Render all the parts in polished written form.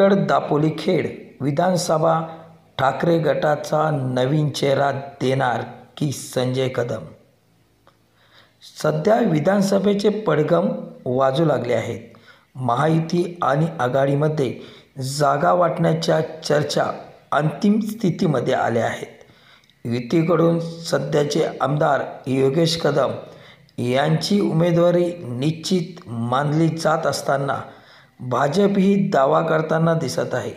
मंडणगड दापोली खेड विधानसभा ठाकरे गटाचा नवीन चेहरा देणार की संजय कदम? सध्या विधानसभेचे पडघम वाजू लागले आहेत. महायुती आणि आघाडीमध्ये जागा वाटण्याच्या चर्चा अंतिम स्थितीमध्ये आल्या आहेत. युतीकडून सध्याचे आमदार योगेश कदम यांची उमेदवारी निश्चित मानली जात असताना भाजपही दावा करताना दिसत आहे.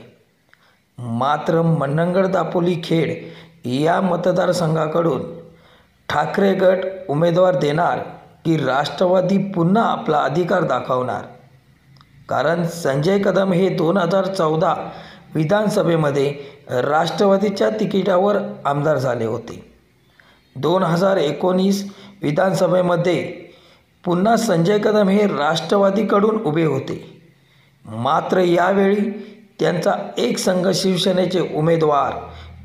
मात्र मंडणगड दापोली खेड या मतदारसंघाकडून ठाकरे गट उमेदवार देणार की राष्ट्रवादी पुन्हा आपला अधिकार दाखवणार? कारण संजय कदम हे 2014 विधानसभेमध्ये राष्ट्रवादीच्या तिकिटावर आमदार झाले होते. 2019 विधानसभेमध्ये पुन्हा संजय कदम हे राष्ट्रवादीकडून उभे होते. मात्र यावेळी त्यांचा एकसंघ शिवसेनेचे उमेदवार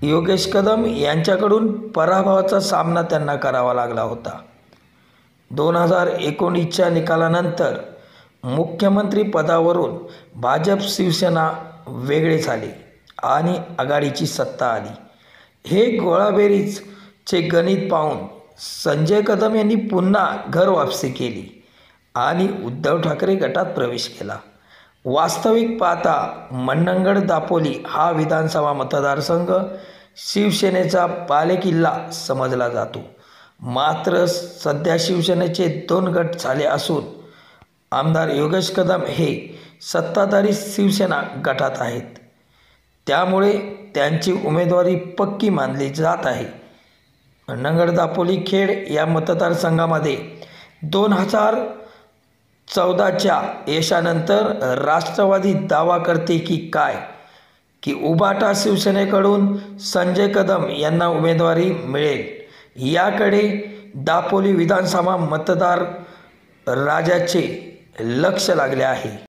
योगेश कदम यांच्याकडून पराभवाचा सामना त्यांना करावा लागला होता. 2019च्या निकालानंतर मुख्यमंत्री पदावरून भाजप शिवसेना वेगळे झाले आणि आघाडीची सत्ता आली. हे गोळाबेरीजचे गणित पाहून संजय कदम यांनी पुन्हा घर वापसी केली आणि उद्धव ठाकरे गटात प्रवेश केला. वास्तविक पाहता मंडणगड दापोली हा विधानसभा मतदारसंघ शिवसेनेचा बालेकिल्ला समजला जातो. मात्र सध्या शिवसेनेचे 2 गट झाले असून आमदार योगेश कदम हे सत्ताधारी शिवसेना गटात आहेत. त्यामुळे त्यांची उमेदवारी पक्की मानली जात आहे. मंडणगड दापोली खेड या मतदारसंघामध्ये 2014च्या यशानंतर राष्ट्रवादी दावा करते की काय की उभाटा शिवसेनेकडून संजय कदम यांना उमेदवारी मिळेल, याकडे दापोली विधानसभा मतदार राजाचे लक्ष लागले आहे.